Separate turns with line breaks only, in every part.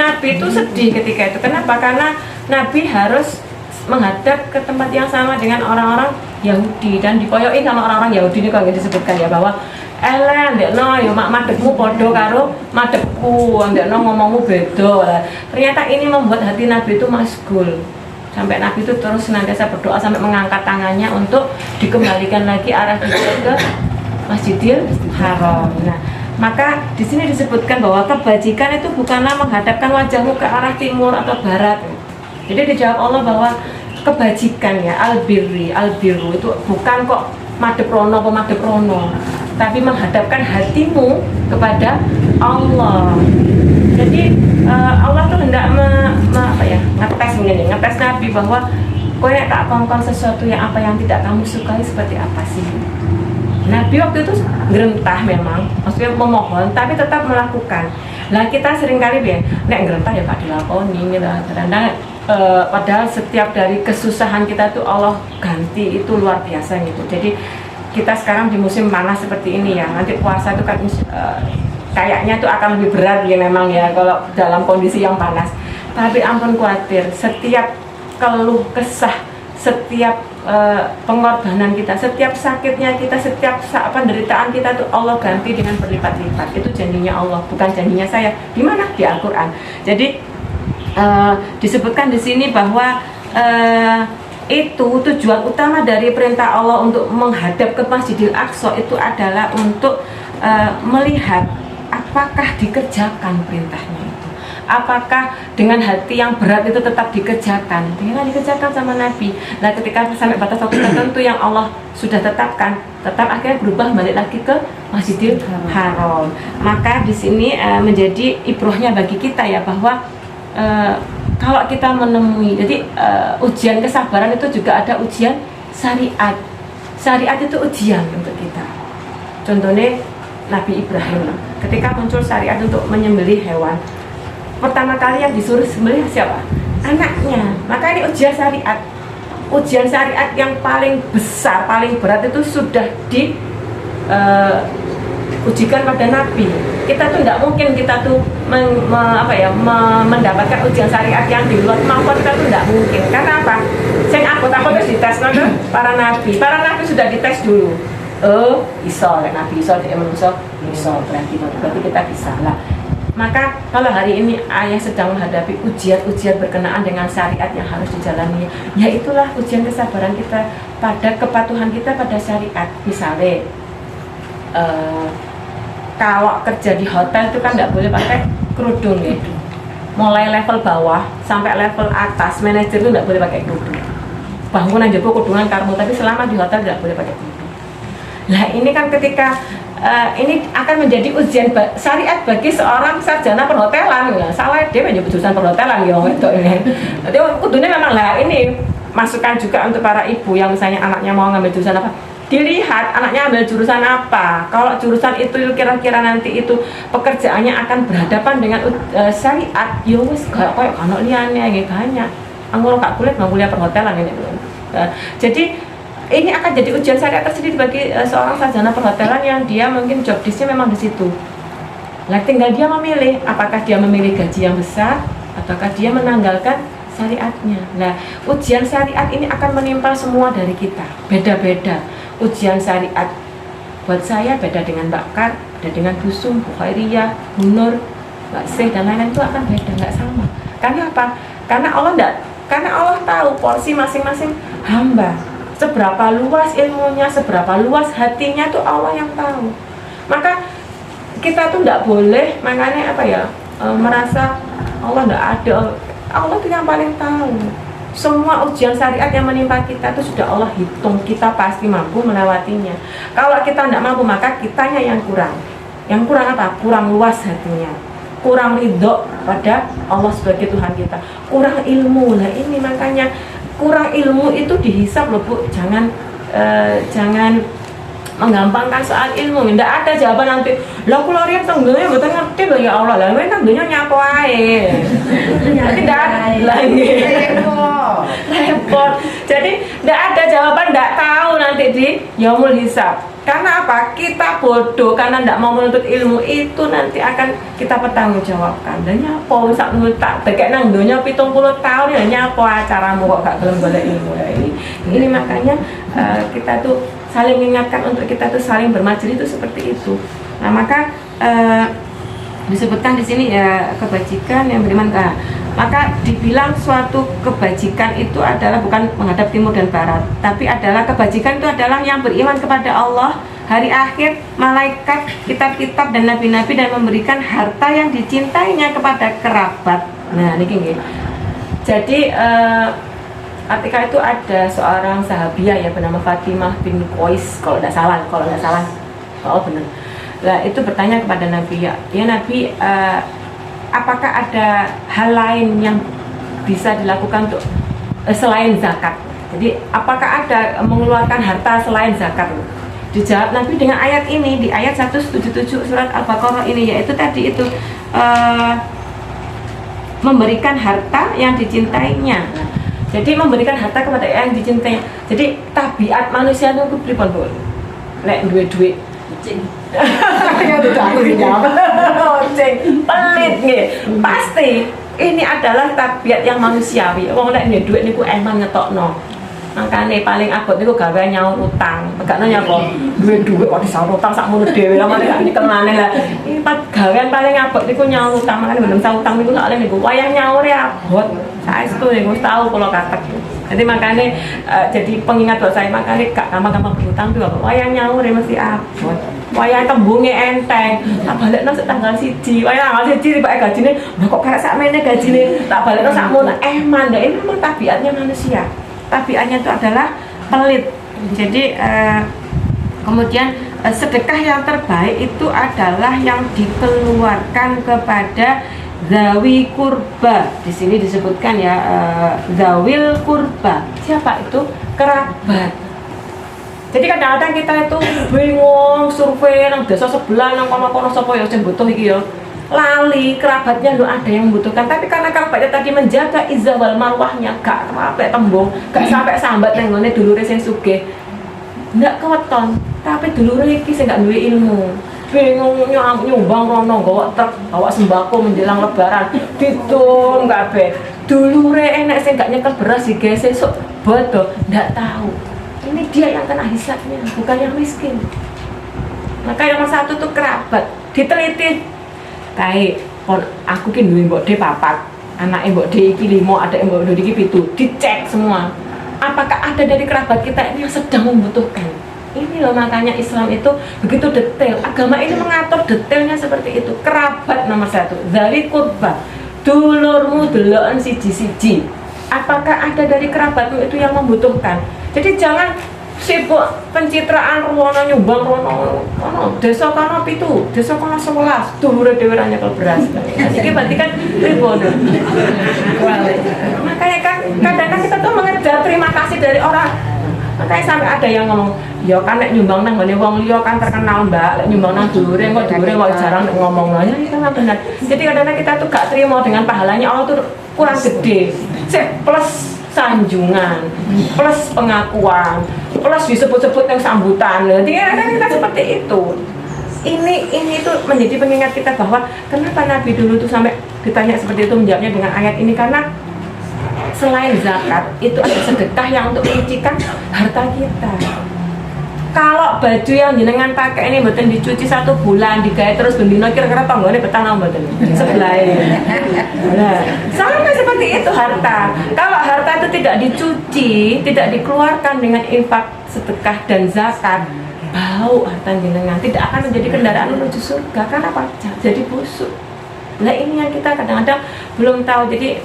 Nabi itu sedih ketika itu. Kenapa? Karena Nabi harus menghadap ke tempat yang sama dengan orang-orang Yahudi dan dikoyoki sama orang-orang Yahudi. Ini kalau disebutkan ya bahwa ndekno yo madhepmu padha karo madhepku, ndekno ngomongmu beda. Ternyata ini membuat hati Nabi itu masgul. Sampai Nabi itu terus senantiasa berdoa sampai mengangkat tangannya untuk dikembalikan lagi arah ke Masjidil Haram. Nah, maka di sini disebutkan bahwa kebajikan itu bukanlah menghadapkan wajahmu ke arah timur atau barat. Jadi dijawab Allah bahwa kebajikan ya, albirru itu bukan kok madhep rono apa madhep rono, tapi menghadapkan hatimu kepada Allah. Jadi Allah tuh hendak ngetes Nabi bahwa kowe tak kongkon sesuatu yang apa yang tidak kamu sukai seperti apa sih. Nabi waktu itu gerentah memang, maksudnya memohon, tapi tetap melakukan. Nah kita seringkali nek gerentah ya gak dilakoni gitu. Kadang-kadang padahal setiap dari kesusahan kita tuh Allah ganti itu luar biasa gitu. Jadi kita sekarang di musim panas seperti ini ya, nanti puasa itu kan kayaknya tuh akan lebih berat ya memang ya kalau dalam kondisi yang panas. Tapi ampun khawatir, setiap keluh kesah, setiap pengorbanan kita, setiap sakitnya kita, setiap penderitaan kita tuh Allah ganti dengan berlipat-lipat. Itu janjinya Allah, bukan janjinya saya. Di mana? Di Al-Qur'an. Jadi disebutkan di sini bahwa itu tujuan utama dari perintah Allah untuk menghadap ke Masjidil Aqsa itu adalah untuk melihat apakah dikerjakan perintahnya itu, apakah dengan hati yang berat itu tetap dikerjakan, dengan dikerjakan sama Nabi. Nah ketika sampai batas waktu tertentu yang Allah sudah tetapkan, tetap akhirnya berubah balik lagi ke Masjidil Haram. Maka di sini menjadi ibrohnya bagi kita ya bahwa kalau kita menemui, jadi ujian kesabaran itu juga ada ujian syariat. Syariat itu ujian untuk kita. Contohnya Nabi Ibrahim, ketika muncul syariat untuk menyembelih hewan, pertama kali yang disuruh sembelih siapa? Anaknya. Maka ini ujian syariat. Ujian syariat yang paling besar, paling berat itu sudah ujikan pada Nabi. Kita tuh tidak mungkin kita tuh mendapatkan ujian syariat yang di luar kemampuan kita tuh tidak mungkin. Karena apa? Saya aku terus dites para nabi. Para nabi sudah dites dulu. Iso, Nabi iso, dia manusia iso, berarti kita bisa lah. Maka kalau hari ini ayah sedang menghadapi ujian-ujian berkenaan dengan syariat yang harus dijalani, ya itulah ujian kesabaran kita pada kepatuhan kita pada syariat. Misalnya kalau kerja di hotel itu kan nggak boleh pakai kerudung ya. Mulai level bawah sampai level atas manajer itu nggak boleh pakai kerudung. Bangunan juga kerudungan karmu, tapi selama di hotel nggak boleh pakai kerudung. Nah ini kan ketika ini akan menjadi ujian syariat bagi seorang sarjana perhotelan. Ya, salah dia menjadi jurusan perhotelan ya itu ini. Jadi kudunya memang lah ini masukan juga untuk para ibu yang misalnya anaknya mau ngambil jurusan apa. Dilihat anaknya ambil jurusan apa. Kalau jurusan itu kira-kira nanti itu pekerjaannya akan berhadapan dengan syariat, ya wis kayak anak liane nggih banyak. Anggo gak kuliah nggak kuliah perhotelan ini. Jadi ini akan jadi ujian syariat tersendiri bagi seorang sarjana perhotelan yang dia mungkin job desk-nya memang di situ. Nah, tinggal dia memilih apakah dia memilih gaji yang besar ataukah dia menanggalkan syariatnya. Nah, ujian syariat ini akan menimpa semua dari kita. Beda-beda. Ujian syariat buat saya beda dengan Mbak Kar, beda dengan Busum, Bu Khairiyah, Bu Nur, Mbak Syekh dan lain-lain itu akan beda, nggak sama. Karena apa? Karena Allah tahu porsi masing-masing hamba. Seberapa luas ilmunya, seberapa luas hatinya tuh Allah yang tahu. Maka kita tuh nggak boleh makanya merasa Allah nggak ada. Allah tuh yang paling tahu. Semua ujian syariat yang menimpa kita itu sudah Allah hitung, kita pasti mampu melewatinya. Kalau kita tidak mampu maka kitanya yang kurang. Yang kurang apa? Kurang luas hatinya, kurang ridho pada Allah sebagai Tuhan kita, kurang ilmu. Nah ini makanya kurang ilmu itu dihisap loh Bu, jangan menggampangkan soal ilmu. Tidak ada jawaban nanti lah kula riyen tenggene mboten ngerti lho ya Allah. Lah kan dunya nyapo ae. Tidak lagi repot. Jadi tidak ada jawaban, tidak tahu nanti di yaumul hisab. Karena apa? Kita bodoh karena tidak mau menuntut ilmu, itu nanti akan kita pertanggungjawabkan. Dan nyapa sak tak tekek nang donya 70 tahun ya nyapa acaramu kok gak gelem golek ilmu. Ya, ini makanya kita tuh saling mengingatkan untuk kita tuh saling bermajelis itu seperti itu. Nah, maka disebutkan di sini ya kebajikan yang beriman. Maka dibilang suatu kebajikan itu adalah bukan menghadap timur dan barat, tapi adalah kebajikan itu adalah yang beriman kepada Allah, hari akhir, malaikat, kitab-kitab dan nabi-nabi, dan memberikan harta yang dicintainya kepada kerabat. Nah, ini gini. Jadi ketika itu ada seorang sahabiah ya bernama Fatimah bin Qais kalau tidak salah, oh benar. Nah, itu bertanya kepada Nabi, ya Nabi, apakah ada hal lain yang bisa dilakukan untuk selain zakat? Jadi apakah ada mengeluarkan harta selain zakat? Dijawab Nabi dengan ayat ini, di ayat 177 surat Al-Baqarah ini, yaitu tadi itu memberikan harta yang dicintainya. Jadi memberikan harta kepada yang dicintai. Jadi tabiat manusia itu pripun, Bu? Nek duwe-duwe ya tidak aku dijawab. Pelit nggih. Pasti ini adalah tabiat yang manusiawi. Wong nek duwe duit niku emang ngetokno. Makane paling abot niku gawe nyaur utang. Megakno nyapa? Duwe kok disaur utang sakmono dhewe lah mari gak nyekel maneh lah. Iki gawean paling abot niku nyaur utang. Makane benem saur utang niku sak niku wayah nyaure abot. Saestu niku tahu kula katek. Jadi makanya jadi pengingat buat saya, makanya gak gampang-gampang berhutang tuh wayah nyaur mesti abot. Wayah tembunge enteng, tak balekno sak tanggal 1. Wayah tanggal 1 tibake gajine, lho kok karek sakmene gajine, tak balekno sakmono. Eman, ini memang tabiatnya manusia. Tabiatnya itu adalah pelit. Jadi kemudian sedekah yang terbaik itu adalah yang dikeluarkan kepada zawi kurba. Di sini disebutkan ya zawil kurba. Siapa itu? Kerabat. Jadi kadang-kadang kita itu bingung survei nang desa sebelah nang kono-kono sapa ya sing butuh iki ya. Lali kerabatnya lo ada yang membutuhkan, tapi karena kerabatnya tadi menjaga izzah wal marwahnya, gak sampai tembung, gak sampai sambat nang ngene dulure sing sugih. Ndak keweton, tapi dulure iki sing gak duwe ilmu. Bingung nyumbang rono gawa truk, bawa sembako menjelang lebaran, ditung kabeh. Dulure enek sing gak nyekel beras iki sesuk bodoh, ndak tahu. Ini dia yang kena hisabnya, bukan yang miskin. Maka yang nomor satu tuh kerabat, diteliti. Kayak aku ki duwe mbok de 4, anake mbok de iki 5, adake mbok de iki 7, dicek semua. Apakah ada dari kerabat kita ini yang sedang membutuhkan? Ini loh makanya Islam itu begitu detail. Agama ini mengatur detailnya seperti itu. Kerabat nomor 1, dari kurba, dulurmu deloken siji-siji. Apakah ada dari kerabatmu itu yang membutuhkan? Jadi jangan sibuk pencitraan ruwono nyumbang rono desa kono 7, desa kono 11, dulure dhewe ra nyekel beras. Iki berarti kan pripun? Makanya kan kadang-kadang kita tuh mengejar terima kasih dari orang. Makanya sampai ada yang ngomong, ya kan nek nyumbang nang ngene wong liya kan terkenal Mbak, nek nyumbang nang dulure kok jarang ngomong aja itu kan benar. Jadi kadang-kadang kita tuh gak terima dengan pahalanya Allah tuh kurang gede. Plus sanjungan, plus pengakuan, plus disebut-sebut yang sambutan. Jadi kadang-kadang kita seperti itu. Ini tuh menjadi pengingat kita bahwa kenapa Nabi dulu tuh sampai ditanya seperti itu, menjawabnya dengan ayat ini, karena selain zakat itu ada sedekah yang untuk menyucikan harta kita. Kalau baju yang jenengan pakai ini mboten dicuci 1 bulan, digawe terus bendino, kira-kira tanggane betah nang mboten? Sebelah. Nah, sama seperti itu harta. Kalau harta itu tidak dicuci, tidak dikeluarkan dengan infak, sedekah dan zakat, bau harta jenengan, tidak akan menjadi kendaraan menuju surga. Karena apa? Jadi busuk. Nah, ini yang kita kadang-kadang belum tahu. Jadi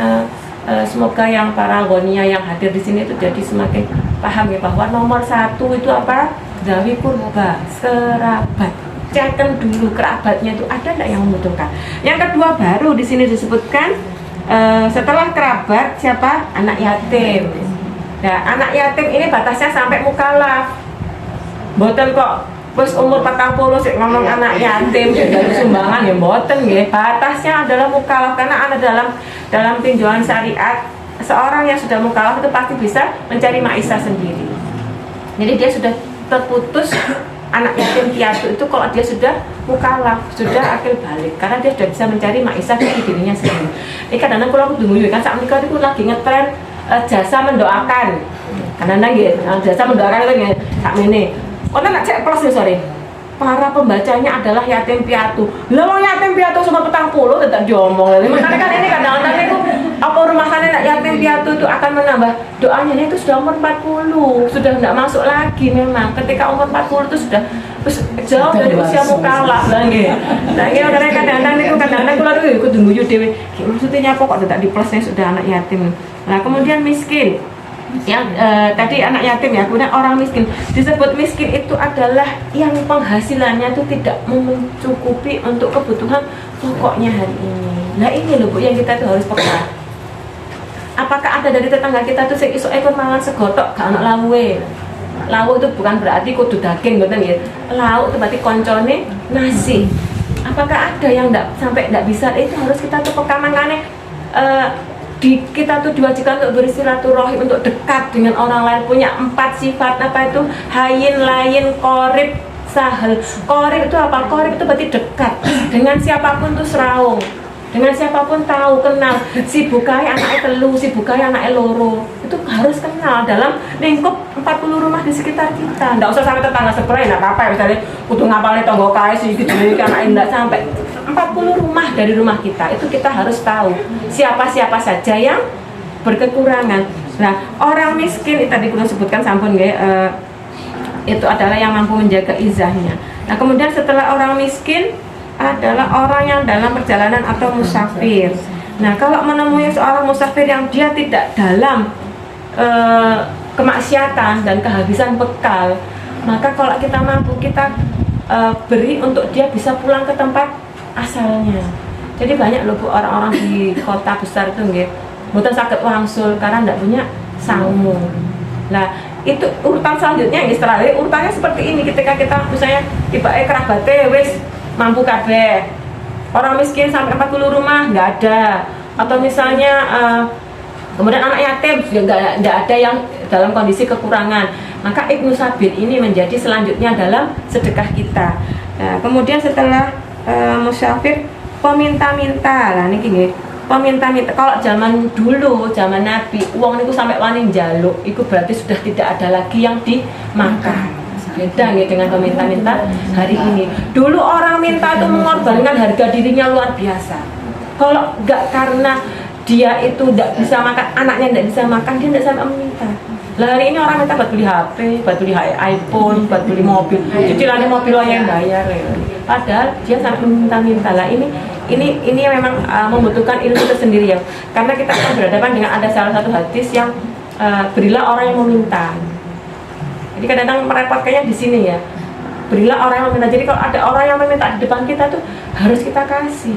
semoga yang para gonia yang hadir di sini itu jadi semakin paham ya bahwa nomor 1 itu apa? Zawi kurba, kerabat. Cekkan dulu kerabatnya itu ada enggak yang membutuhkan. Yang kedua baru di sini disebutkan setelah kerabat siapa? Anak yatim. Nah, anak yatim ini batasnya sampai mukalaf. Mboten kok wis umur 40 sik ngomong anak yatim dari sumbangan ya mboten nggih. Batasnya adalah mukalaf karena ada dalam tinjauan syariat seorang yang sudah mukalaf itu pasti bisa mencari maisha sendiri. Jadi dia sudah terputus anak yatim piatu itu kalau dia sudah mukallaf, sudah akil balik, karena dia sudah bisa mencari maisha bagi dirinya sendiri. Ini kadang-kadang kalau aku dulu kan saat nikah itu lagi ngetren jasa mendoakan. Kadang-kadang gitu, jasa mendoakan itu nggak sak ini. Orang nak cek plus nih sorry. Para pembacanya adalah yatim piatu. Lah yatim piatu cuma 40 tetap diomong. Makanya kan ini kadang-kadang itu apa rumah sana nak yatim piatu itu akan menambah doanya itu sudah umur 40, sudah tidak masuk lagi memang. Ketika umur 40 itu sudah jauh dari usia mukallaf lah nggih. Nah, iki kadang-kadang niku kadang-kadang kula tuh ikut dulu dhewe. Maksudnya apa kok tidak di plusnya sudah anak yatim. Nah, kemudian miskin. Yang tadi anak yatim ya, kemudian orang miskin. Disebut miskin itu adalah yang penghasilannya itu tidak mencukupi untuk kebutuhan pokoknya hari ini. Nah ini loh Bu yang kita tuh harus peka. Apakah ada dari tetangga kita tuh sing iso ekor mangan segotok gak ono lawuhe. Lauk itu bukan berarti kudu daging ngoten ya. Lauk itu berarti koncone nasi. Apakah ada yang sampai enggak bisa? Itu harus kita tuh peka mangane kita tuh diwajibkan untuk bersilaturahim, untuk dekat dengan orang lain, punya 4 sifat apa itu? Hayyin, layin, qorib, sahal. Qorib itu apa? Qorib itu berarti dekat dengan siapapun tuh seraung, dengan siapapun tahu, kenal. Si bukai anaknya telu, si bukai anaknya loro, itu harus kenal dalam lingkup 40 rumah di sekitar kita. Nggak usah sampai tetangga sebelah, nggak apa-apa ya, misalnya kudu ngapalin tonggo kai sih gitu, anaknya nggak sampai 40 rumah dari rumah kita. Itu kita harus tahu siapa-siapa saja yang berkekurangan. Nah, orang miskin itu tadi kita sebutkan sampun itu adalah yang mampu menjaga izahnya. Nah, kemudian setelah orang miskin adalah orang yang dalam perjalanan atau musafir. Nah, kalau menemui seorang musafir yang dia tidak dalam kemaksiatan dan kehabisan bekal, maka kalau kita mampu, kita beri untuk dia bisa pulang ke tempat asalnya. Jadi banyak loh Bu orang-orang di kota besar itu nggih, mboten saged wangsul karena tidak punya sangu. Nah, itu urutan selanjutnya istilahnya urutannya seperti ini. Ketika kita misalnya tibake kerabatnya wis mampu kabeh, orang miskin sampai 40 rumah nggak ada, atau misalnya kemudian anak yatim juga nggak ada yang dalam kondisi kekurangan, maka Ibnu Sabil ini menjadi selanjutnya dalam sedekah kita. Nah, kemudian setelah musafir, peminta-minta lah niki nggih. Peminta-minta kalau zaman dulu, zaman Nabi, uang itu sampai wani njaluk, itu berarti sudah tidak ada lagi yang dimakan. Beda nih dengan peminta-minta hari ini. Dulu orang minta itu mengorbankan harga dirinya luar biasa. Kalau enggak karena dia itu tidak bisa makan, anaknya tidak bisa makan, dia tidak sampai meminta. Lah hari ini orang minta buat beli HP, buat beli iPhone, buat beli mobil, cicilannya mobil yang bayar ya. Padahal dia sampai meminta-minta. Lah ini memang membutuhkan ilmu tersendiri ya. Karena kita akan berhadapan dengan ada salah satu hadis yang berilah orang yang meminta. Jadi kadang-kadang merepotkannya di sini ya. Berilah orang yang meminta. Jadi kalau ada orang yang meminta di depan kita tuh harus kita kasih.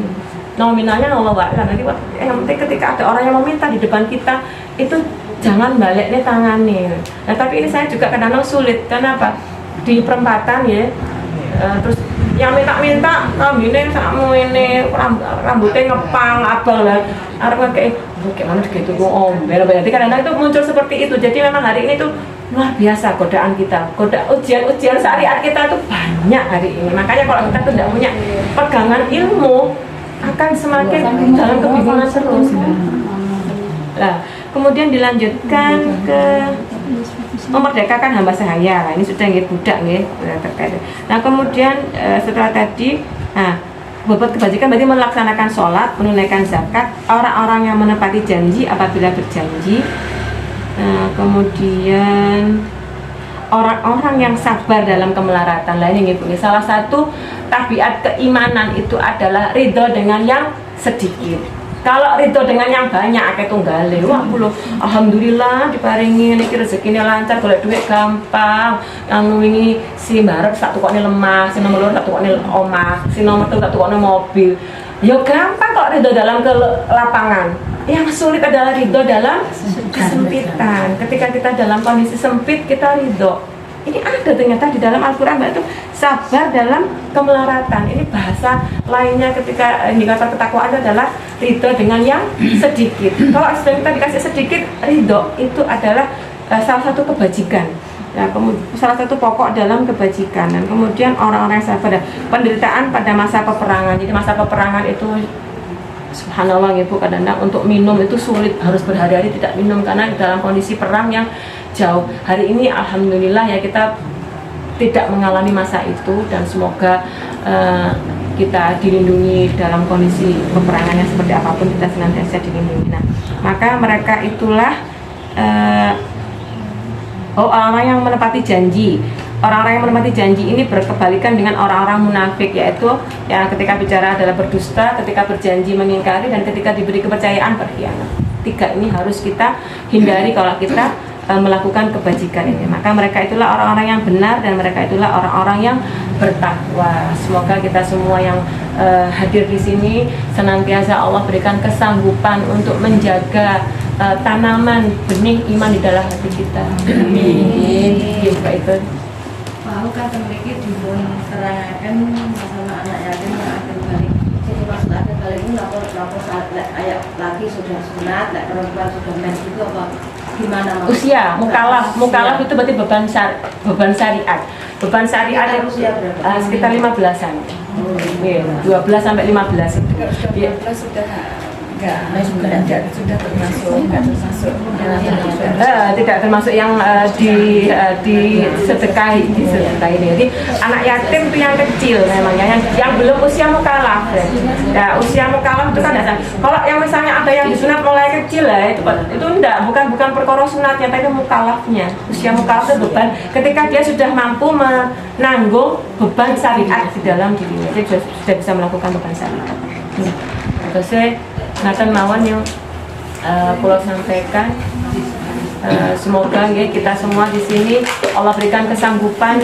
Nominalnya Allah wa'ala. Nanti yang penting ketika ada orang yang meminta di depan kita itu jangan baliknya tangannya. Nah tapi ini saya juga kadang-kadang sulit. Kenapa? Di perempatan ya. Terus yang minta-minta rambutnya sakmu ini rambutnya ngepang abang lah. Arep kayak mana gitu ombel. Jadi kadang-kadang itu muncul seperti itu. Jadi memang hari ini tuh luar biasa godaan kita. Ujian syariat kita tuh banyak hari ini. Makanya kalau kita tuh tidak punya pegangan ilmu akan semakin dalam kebingungan terus. Nah, kemudian dilanjutkan ke memerdekakan hamba sahaya. Nah, ini sudah nggih budak nggih terkait. Nah, kemudian setelah tadi, bobot kebajikan berarti melaksanakan sholat, menunaikan zakat, orang-orang yang menepati janji apabila berjanji. Nah, kemudian orang-orang yang sabar dalam kemelaratan. Lah ini Ibu, salah satu tabiat keimanan itu adalah ridho dengan yang sedikit. Kalau ridho dengan yang banyak akeh tunggale. Wah, kula alhamdulillah diparingi niki rezekine lancar, golek duit gampang. Anu wingi si mbarep sak tukokne lemah, si nomor loro sak tukokne omah, si nomor 3 sak tukokne mobil. Ya gampang kok ridho dalam lapangan. Yang sulit adalah ridho dalam kesempitan. Ketika kita dalam kondisi sempit, kita ridho. Ini ada ternyata di dalam Al-Quran, itu sabar dalam kemelaratan. Ini bahasa lainnya ketika indikator ketakwaan adalah ridho dengan yang sedikit. Kalau kita dikasih sedikit, ridho itu adalah salah satu kebajikan. Ya, salah satu pokok dalam kebajikan. Dan kemudian orang-orang yang sabar, penderitaan pada masa peperangan. Jadi masa peperangan itu subhanallah ya Bu, kadang-kadang untuk minum itu sulit, harus berhari-hari tidak minum karena dalam kondisi perang yang jauh. Hari ini alhamdulillah ya kita tidak mengalami masa itu, dan semoga kita dilindungi dalam kondisi peperangan yang seperti apapun, kita senantiasa dilindungi. Nah, maka mereka itulah orang-orang yang menepati janji. Orang-orang yang menepati janji ini berkebalikan dengan orang-orang munafik, yaitu yang ketika bicara adalah berdusta, ketika berjanji mengingkari, dan ketika diberi kepercayaan berkhianat. 3 ini harus kita hindari kalau kita melakukan kebajikan ini. Maka mereka itulah orang-orang yang benar, dan mereka itulah orang-orang yang bertakwa. Semoga kita semua yang hadir di sini senantiasa Allah berikan kesanggupan untuk menjaga tanaman benih iman di dalam hati kita. Amin. Ya, itu.
Mau kan memiliki dibun terangkan masalah anak yatim yang akan balik. Jadi maksud akan balik ini lapor ayat laki sudah sunat, perempuan sudah mens itu apa? Gimana maksudnya?
Usia mukalaf itu berarti beban syariat. Beban syariat
usia berapa?
Sekitar 15-an. 12 sampai 15 itu.
Sudah 12 sudah sudah termasuk
tidak termasuk yang disedekahi ini. Jadi anak yatim itu yang kecil memangnya, yang belum usia mukalaf. Ya, usia mukalaf itu kan dasar. Kalau yang misalnya ada yang disunat mulai kecil lah, itu enggak, bukan perkara sunatnya, tapi mukalafnya. Usia mukalaf itu beban ketika dia sudah mampu menanggung beban syariat di dalam dirinya, dia sudah bisa melakukan beban syariat. Terus Nathan mawon yang pulau sampaikan, semoga ya, kita semua di sini Allah berikan kesanggupan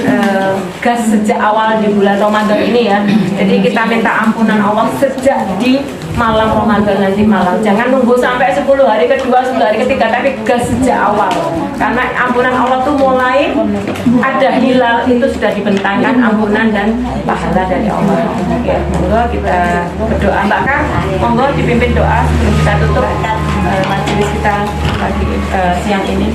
gas sejak awal di bulan Ramadan ini ya. Jadi kita minta ampunan Allah sejak di malam Ramadan nanti malam. Jangan nunggu sampai 10 hari kedua, 10 hari ketiga, tapi gas sejak awal. Karena ampunan Allah tuh mulai ada hilal itu sudah dibentangkan ampunan dan pahala dari Allah. Ya, monggo kita berdoa. Mbak Kang, monggo dipimpin doa sebelum kita tutup majelis kita pagi siang ini.